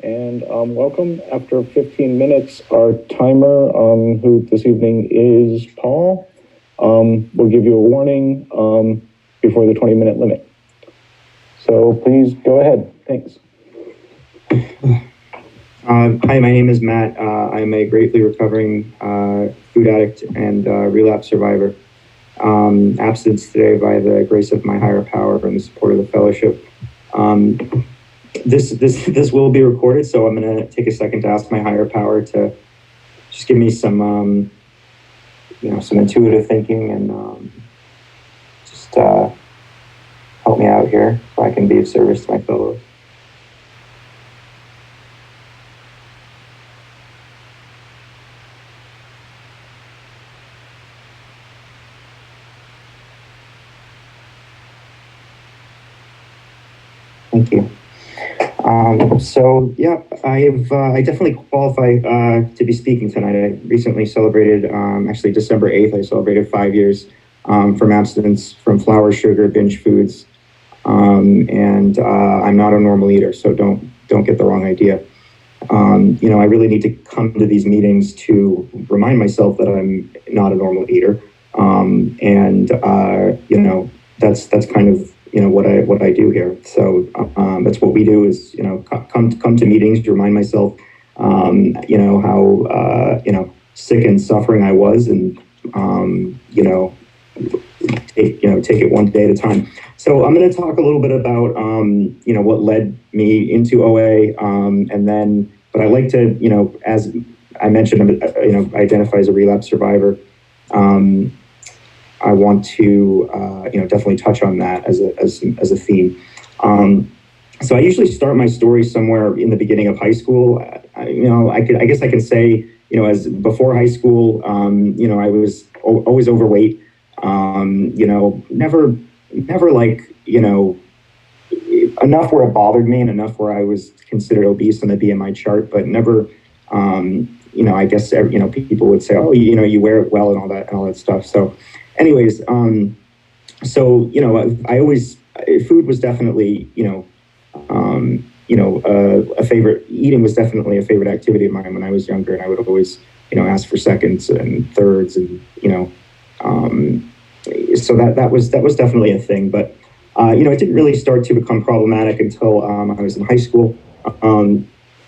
And welcome. After 15 minutes, our timer, who this evening is Paul, will give you a warning before the 20-minute limit. So please go ahead. Thanks. Hi, my name is Matt. I'm a greatly recovering food addict and relapse survivor. Absence today by the grace of my higher power and the support of the fellowship. This will be recorded, so I'm going to take a second to ask my higher power to just give me some some intuitive thinking and just help me out here so I can be of service to my fellows. Thank you. I definitely qualify to be speaking tonight. I recently celebrated, actually December 8th, I celebrated 5 years from abstinence from flour, sugar, binge foods, and I'm not a normal eater, so don't get the wrong idea. I really need to come to these meetings to remind myself that I'm not a normal eater, that's kind of what I do here. So that's what we do is come to meetings to remind myself how sick and suffering I was, and take it one day at a time. So I'm going to talk a little bit about what led me into OA, but I like to as I mentioned identify as a relapse survivor. I want to definitely touch on that as a theme. So I usually start my story somewhere in the beginning of high school. I guess I can say as before high school, I was always overweight. Never like enough where it bothered me and enough where I was considered obese on the BMI chart, but never. I guess people would say, oh, you wear it well and all that stuff. So. Anyways, I always, food was definitely, a favorite, eating was definitely a favorite activity of mine when I was younger, and I would always, ask for seconds and thirds, and, so that was definitely a thing, but, it didn't really start to become problematic until I was in high school.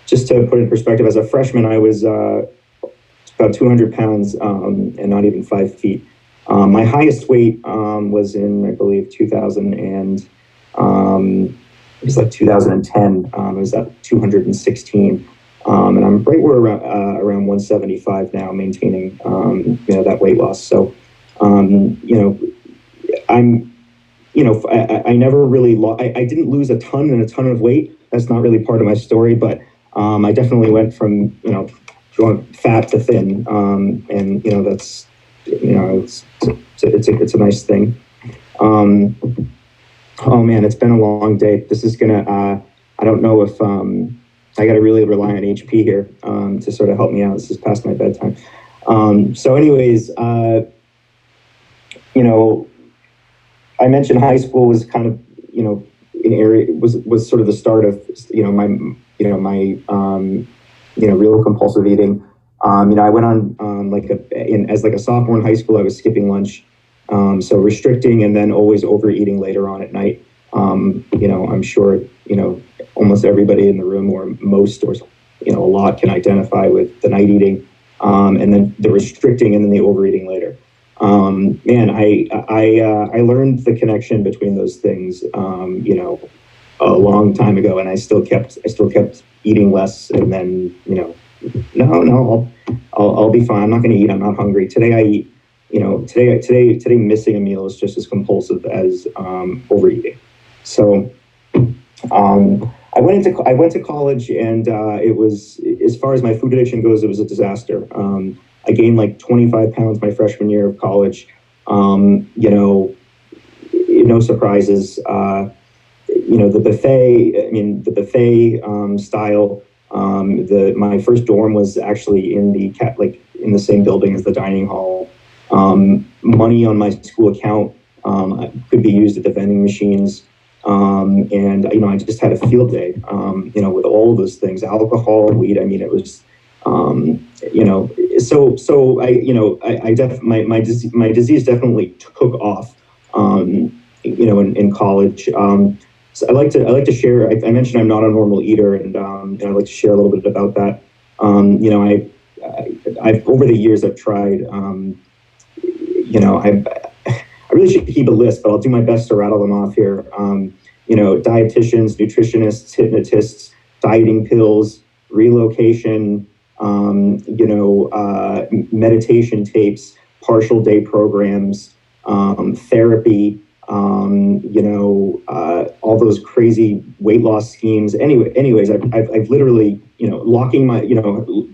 Just to put it in perspective, as a freshman, I was about 200 pounds and not even 5 feet. My highest weight was in, I believe, 2000 and it was like 2010. It was at 216, and I'm right where around 175 now, maintaining that weight loss. So I'm I never really I didn't lose a ton of weight. That's not really part of my story, but I definitely went from going fat to thin, and that's. It's a nice thing. Oh man, it's been a long day. This is gonna. I don't know if I got to really rely on HP here to sort of help me out. This is past my bedtime. So, anyways, I mentioned high school was kind of an area was sort of the start of my real compulsive eating. I went on as a sophomore in high school. I was skipping lunch, so restricting and then always overeating later on at night. I'm sure almost everybody in the room, or most, or a lot, can identify with the night eating, and then the restricting and then the overeating later. I learned the connection between those things, a long time ago, and I still kept eating less, and then no, I'll be fine. I'm not going to eat. I'm not hungry. Today I eat. Today missing a meal is just as compulsive as overeating. So I went to college, and it was, as far as my food addiction goes, it was a disaster. I gained like 25 pounds my freshman year of college. No surprises. The buffet style. My first dorm was actually in in the same building as the dining hall. Money on my school account could be used at the vending machines. And, I just had a field day, with all of those things, alcohol, weed. I mean, it was, so my disease definitely took off, in college. So I like to share, I mentioned I'm not a normal eater, and I'd like to share a little bit about that. I've over the years I've tried, I really should keep a list, but I'll do my best to rattle them off here. Dietitians, nutritionists, hypnotists, dieting pills, relocation, meditation tapes, partial day programs, therapy, all those crazy weight loss schemes. Anyways, I've literally, locking my,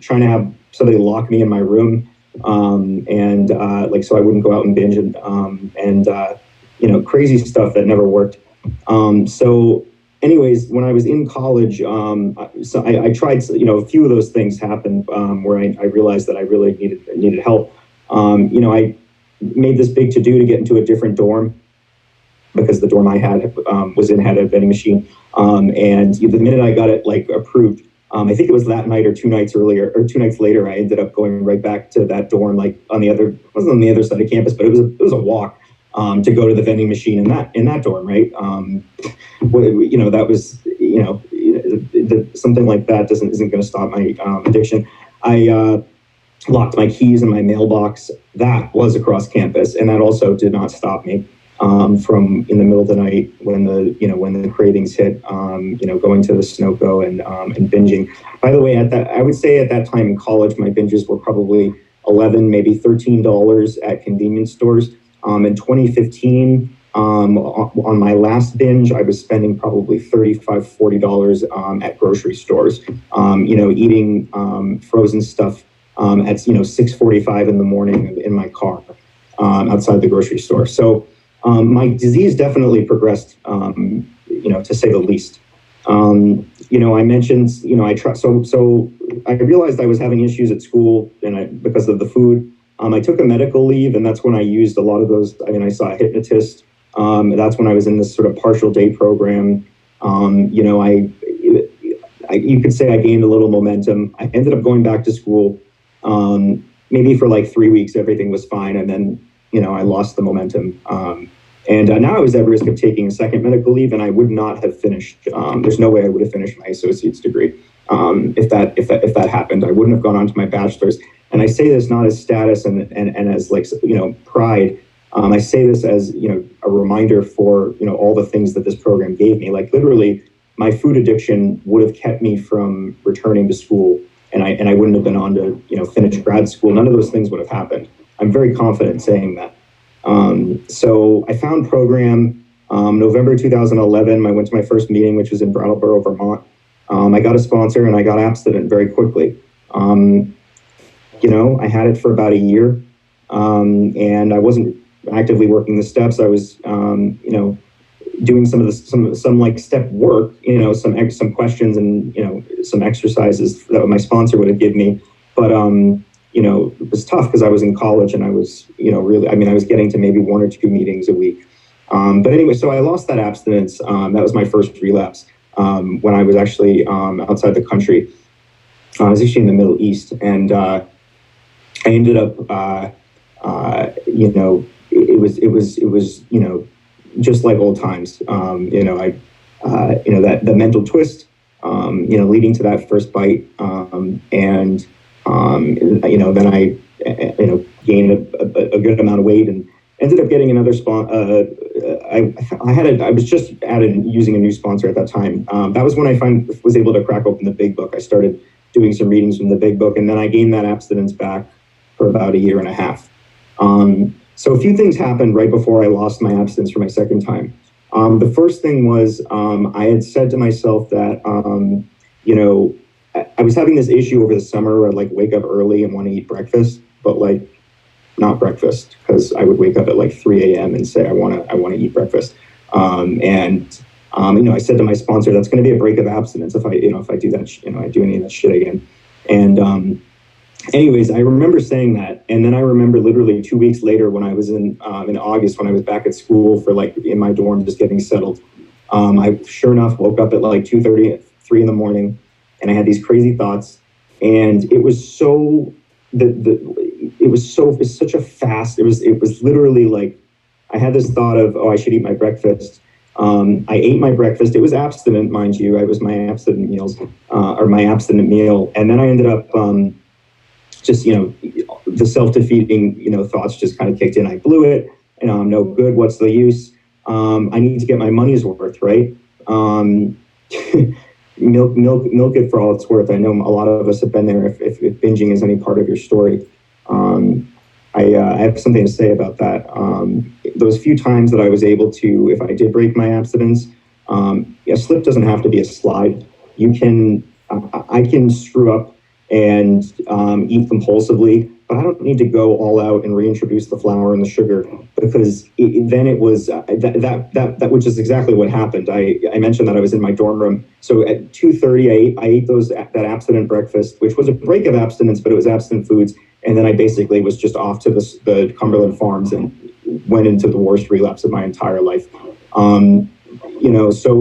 trying to have somebody lock me in my room, so I wouldn't go out and binge, and crazy stuff that never worked. So anyways, when I was in college, I tried, a few of those things happened, where I realized that I really needed help. I made this big to-do to get into a different dorm, because the dorm I had had a vending machine. And the minute I got it approved, I think it was that night or 2 nights earlier or 2 nights later, I ended up going right back to that dorm, it wasn't on the other side of campus, but it was a walk, to go to the vending machine in that dorm, right? That was, something like that isn't going to stop my addiction. I locked my keys in my mailbox. That was across campus, and that also did not stop me from in the middle of the night when the cravings hit, going to the Sunoco and binging. By the way, I would say at that time in college, my binges were probably $11, maybe $13 at convenience stores. In 2015, on my last binge, I was spending probably $35, $40 at grocery stores, eating frozen stuff at 6:45 in the morning in my car outside the grocery store. So my disease definitely progressed, to say the least. I mentioned, so I realized I was having issues at school, and because of the food. I took a medical leave, and that's when I used a lot of those. I mean, I saw a hypnotist. That's when I was in this sort of partial day program. You could say I gained a little momentum. I ended up going back to school. Maybe for 3 weeks, everything was fine. And then, I lost the momentum. And now I was at risk of taking a second medical leave, and I would not have finished. There's no way I would have finished my associate's degree. If that happened, I wouldn't have gone on to my bachelor's. And I say this not as status and as pride. I say this as, a reminder for, all the things that this program gave me. Literally, my food addiction would have kept me from returning to school, and I wouldn't have been on to, finish grad school. None of those things would have happened. I'm very confident saying that. So I found program, November 2011. I went to my first meeting, which was in Brattleboro, Vermont. I got a sponsor, and I got abstinent very quickly. I had it for about a year, and I wasn't actively working the steps. I was, doing some step work, some questions and, some exercises that my sponsor would have given me. But, it was tough because I was in college, and I was, really, I was getting to maybe 1 or 2 meetings a week. But anyway, so I lost that abstinence. That was my first relapse, when I was actually, outside the country. I was actually in the Middle East, and, I ended up, it was, just like old times. That the mental twist, leading to that first bite, and then I, gained a good amount of weight and ended up getting another I was just using a new sponsor at that time. That was when I was able to crack open the Big Book. I started doing some readings from the Big Book, and then I gained that abstinence back for about a year and a half. So a few things happened right before I lost my abstinence for my second time. The first thing was, I had said to myself that, I was having this issue over the summer where I'd wake up early and want to eat breakfast, but not breakfast, because I would wake up at 3 a.m. and say, I want to eat breakfast. I said to my sponsor, that's going to be a break of abstinence if I do that, I do any of that shit again. And, anyways, I remember saying that, and then I remember literally 2 weeks later when I was in August, when I was back at school for in my dorm just getting settled, I sure enough woke up at like 2:30, 3 in the morning, and I had these crazy thoughts. And it was so it's such a fast. It was literally like I had this thought of, oh, I should eat my breakfast. I ate my breakfast. It was abstinent, mind you. It was my abstinent meals, or my abstinent meal. And then I ended up just, the self-defeating, thoughts just kind of kicked in. I blew it, and I'm no good. What's the use? I need to get my money's worth, right? Milk it for all it's worth. I know a lot of us have been there. If binging is any part of your story, I have something to say about that. Those few times that I was able to, if I did break my abstinence, a slip doesn't have to be a slide. I can screw up and eat compulsively, but I don't need to go all out and reintroduce the flour and the sugar, because then it was that which is exactly what happened. I mentioned that I was in my dorm room. So at 2:30, I ate that abstinent breakfast, which was a break of abstinence, but it was abstinent foods. And then I basically was just off to the Cumberland Farms and went into the worst relapse of my entire life. So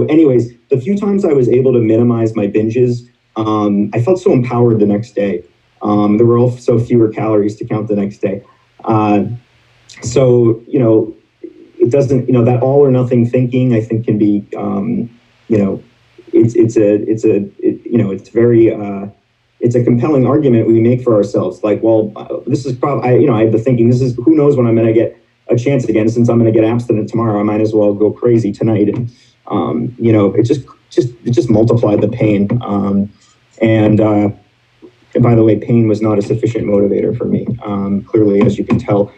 anyways, the few times I was able to minimize my binges, I felt so empowered the next day. There were also fewer calories to count the next day. It doesn't, that all or nothing thinking, I think, can be, it's a compelling argument we make for ourselves. Like, well, this is probably, I have the thinking, who knows when I'm going to get a chance again, since I'm going to get abstinent tomorrow, I might as well go crazy tonight. And, it just multiplied the pain. And by the way, pain was not a sufficient motivator for me, clearly, as you can tell,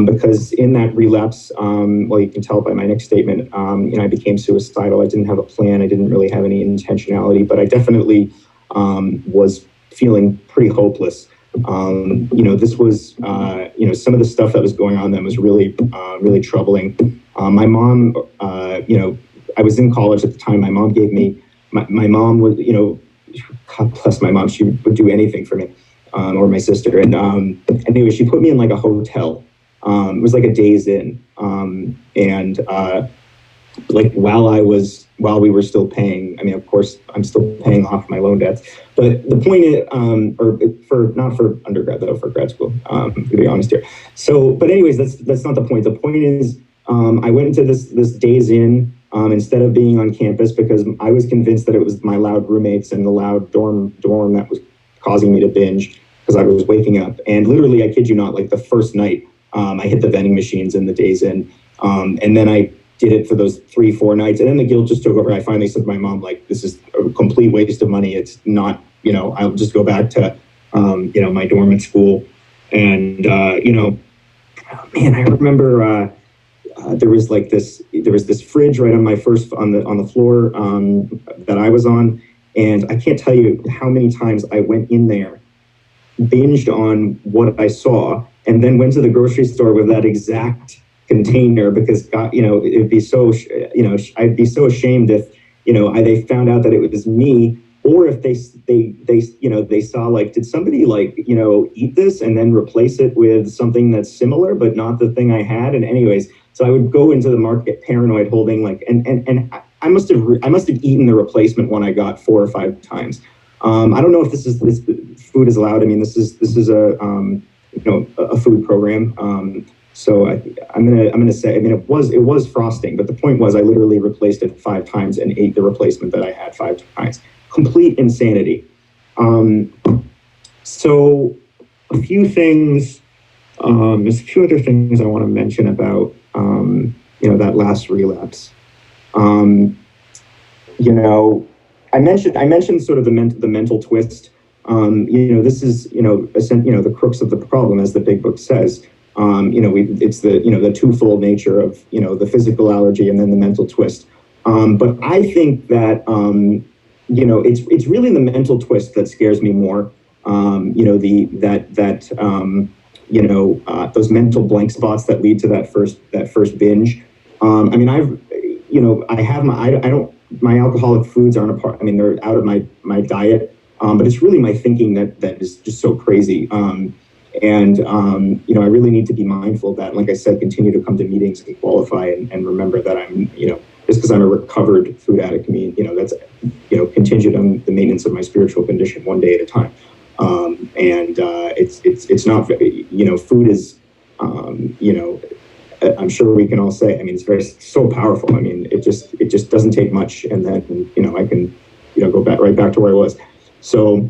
because in that relapse, you can tell by my next statement, I became suicidal. I didn't have a plan. I didn't really have any intentionality, but I definitely was feeling pretty hopeless. This was, some of the stuff that was going on then was really, really troubling. My mom, I was in college at the time. My mom gave me, my mom was, God bless my mom, she would do anything for me, or my sister. And anyway, she put me in like a hotel. It was like a Days Inn. While we were still paying, I mean, of course, I'm still paying off my loan debts. But the point is, not for undergrad though, for grad school, to be honest here. So, but anyways, that's not the point. The point is, I went into this Days Inn instead of being on campus, because I was convinced that it was my loud roommates and the loud dorm that was causing me to binge, because I was waking up. And literally, I kid you not, like the first night, I hit the vending machines in the Days Inn, and then I did it for those 3-4 nights, and then the guilt just took over. I finally said to my mom, like, this is a complete waste of money. It's not, I'll just go back to, my dorm at school. And, man, I remember there was this fridge right on the floor that I was on. And I can't tell you how many times I went in there, binged on what I saw, and then went to the grocery store with that exact container, because God, it'd be so, I'd be so ashamed if, they found out that it was me, or if they saw, like, did somebody eat this and then replace it with something that's similar, but not the thing I had. And anyways, so I would go into the market paranoid, holding and I must have eaten the replacement one I got 4 or 5 times. I don't know if this food is allowed. I mean, this is a food program. So I'm gonna say, I mean, it was frosting, but the point was I literally replaced it 5 times and ate the replacement that I had 5 times. Complete insanity. So a few things. There's a few other things I want to mention about that last relapse. I mentioned sort of the mental twist. This is the crux of the problem, as the big book says. It's the twofold nature of the physical allergy and then the mental twist. But I think that it's really the mental twist that scares me more. Those mental blank spots that lead to that first binge. My alcoholic foods aren't a part. I mean, they're out of my diet. But it's really my thinking that is just so crazy. I really need to be mindful of that. Like I said, continue to come to meetings and qualify and remember that I'm, just because I'm a recovered food addict, that's, contingent on the maintenance of my spiritual condition one day at a time. It's not, food is, I'm sure we can all say, it's so powerful. It just doesn't take much. And then, I can, go right back to where I was. So,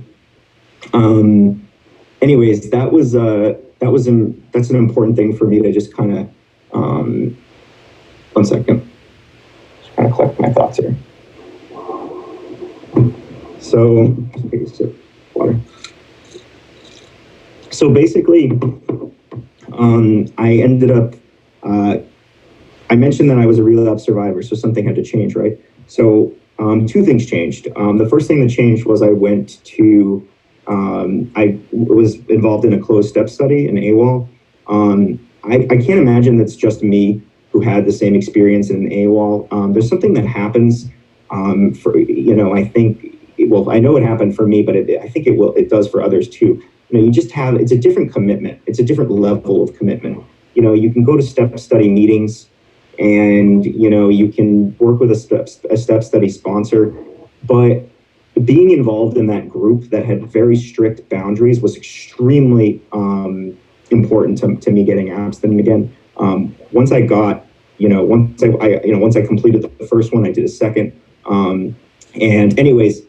anyways, that's an important thing for me to just kind of, one second, just kind of collect my thoughts here. So, take a sip of water. So basically, I ended up, I mentioned that I was a relapse survivor, so something had to change, right? So two things changed. The first thing that changed was I went to, I was involved in a closed step study in AWOL. I can't imagine that's just me who had the same experience in AWOL. There's something that happens I think, I know it happened for me, but I think it does for others too. You just have, it's a different commitment. It's a different level of commitment. You can go to step study meetings and, you can work with a step study sponsor, but being involved in that group that had very strict boundaries was extremely important to me getting abstinent again. Once I got, once I completed the first one, I did a second. And anyways,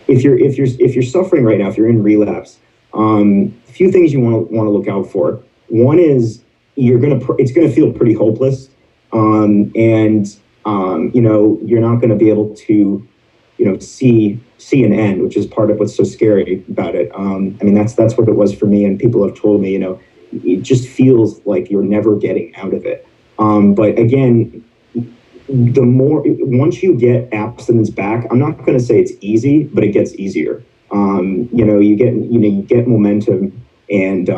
if you're suffering right now, if you're in relapse, a few things you want to look out for. One is it's gonna feel pretty hopeless, and you're not gonna be able to, see an end, which is part of what's so scary about it. That's what it was for me, and people have told me, it just feels like you're never getting out of it. But again, once you get abstinence back, I'm not going to say it's easy, but it gets easier. You get momentum, and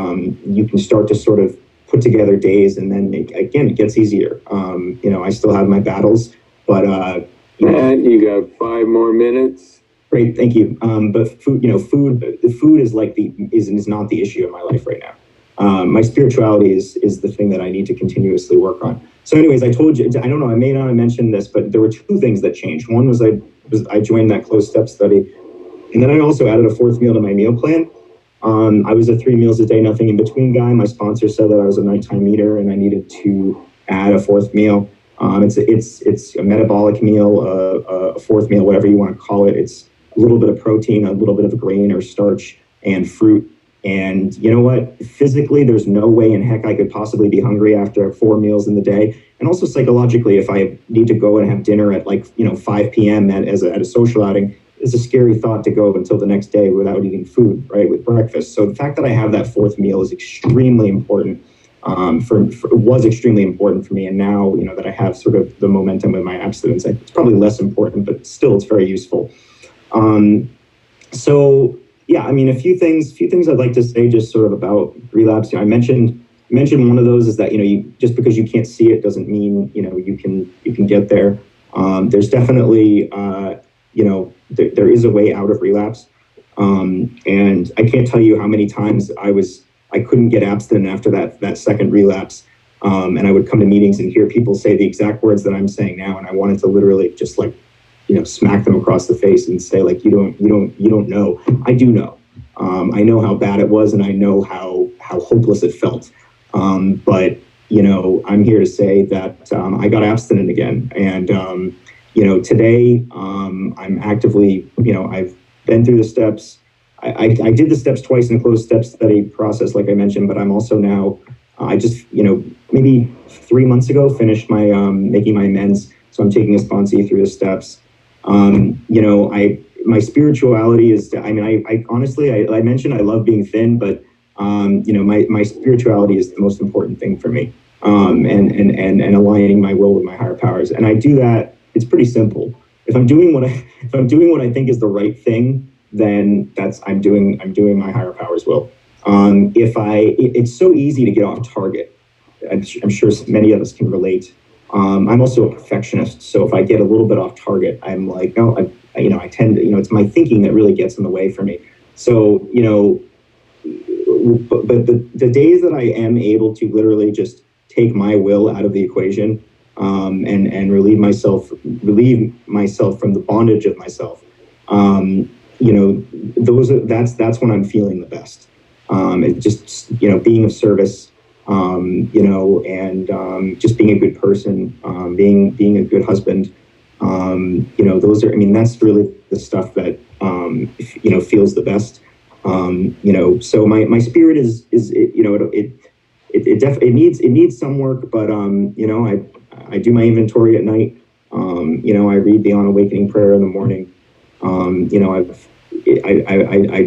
you can start to sort of put together days, and then it gets easier. I still have my battles, but Matt, you got 5 more minutes. Great, thank you. But food is is not the issue in my life right now. My spirituality is the thing that I need to continuously work on. So anyways, I told you, I don't know, I may not have mentioned this, but there were 2 things that changed. One was I joined that closed step study. And then I also added a 4th meal to my meal plan. I was a 3 meals a day, nothing in between guy. My sponsor said that I was a nighttime eater and I needed to add a 4th meal. It's a metabolic meal, a 4th meal, whatever you want to call it. It's a little bit of protein, a little bit of grain or starch, and fruit. And you know what? Physically, there's no way in heck I could possibly be hungry after 4 meals in the day. And also psychologically, if I need to go and have dinner at 5 p.m. at a social outing, it's a scary thought to go until the next day without eating food, right, with breakfast. So the fact that I have that 4th meal is extremely important. Was extremely important for me. And now, that I have sort of the momentum with my abstinence, it's probably less important, but still it's very useful. So yeah, a few things I'd like to say just sort of about relapse. I mentioned one of those is that, just because you can't see it doesn't mean, you can get there. There's definitely, there is a way out of relapse. And I can't tell you how many times I couldn't get abstinent after that second relapse. And I would come to meetings and hear people say the exact words that I'm saying now. And I wanted to literally just smack them across the face and say, you don't know. I do know. I know how bad it was, and I know how hopeless it felt. But I'm here to say that I got abstinent again. And today I'm actively, I've been through the steps. I did the steps twice in a closed step study process, like I mentioned, but I'm also now, I just, maybe 3 months ago, finished my making my amends. So I'm taking a sponsee through the steps. My spirituality is, I honestly, I mentioned I love being thin, but, my spirituality is the most important thing for me. And aligning my will with my higher powers. And I do that, it's pretty simple. If I'm doing what I think is the right thing, then I'm doing my higher powers will. It's so easy to get off target. I'm sure many of us can relate. I'm also a perfectionist, so if I get a little bit off target, I'm like, no, I tend to, it's my thinking that really gets in the way for me. So, but the days that I am able to literally just take my will out of the equation, and relieve myself from the bondage of myself. That's when I'm feeling the best. It just, being of service, and just being a good person, being a good husband. That's really the stuff that, feels the best. So my spirit it needs some work, but, I do my inventory at night. I read the On Awakening prayer in the morning. I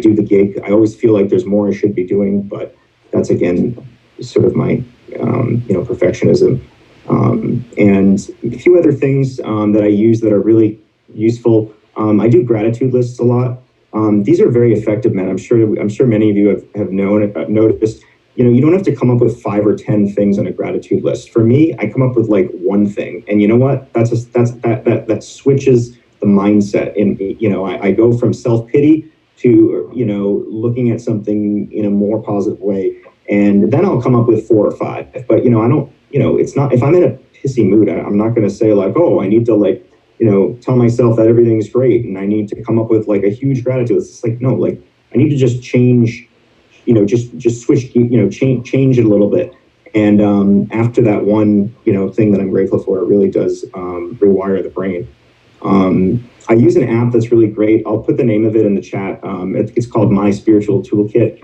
do the gig. I always feel like there's more I should be doing, but that's, again, sort of my, perfectionism. And a few other things that I use that are really useful. I do gratitude lists a lot. These are very effective, man. I'm sure many of you have noticed. You don't have to come up with 5 or 10 things on a gratitude list. For me, I come up with like one thing, and you know what? That switches the mindset. And I go from self-pity to looking at something in a more positive way, and then I'll come up with 4 or 5. But I don't. It's not, if I'm in a pissy mood, I'm not going to say like, oh, I need to tell myself that everything's great and I need to come up with like a huge gratitude. It's just like, no, like I need to just change, just switch, change it a little bit. And after that one, thing that I'm grateful for, it really does rewire the brain. I use an app that's really great. I'll put the name of it in the chat. It's called My Spiritual Toolkit.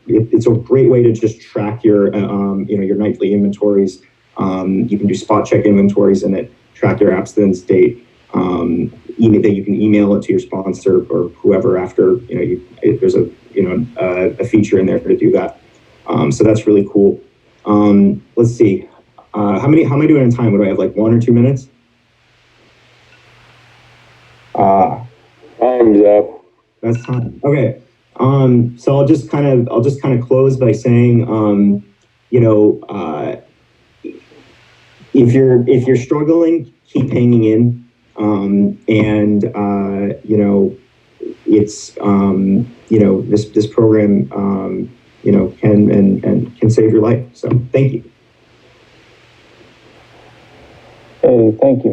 It's a great way to just track your your nightly inventories. You can do spot check inventories in it, track your abstinence date. You can email it to your sponsor or whoever after. There's a feature in there to do that. So that's really cool. Let's see. How am I doing in time? What do I have? Like 1 or 2 minutes? Time's up. That's time. Okay. So I'll just kind of close by saying, if you're struggling, keep hanging in. It's this program can save your life. So thank you. Hey, thank you.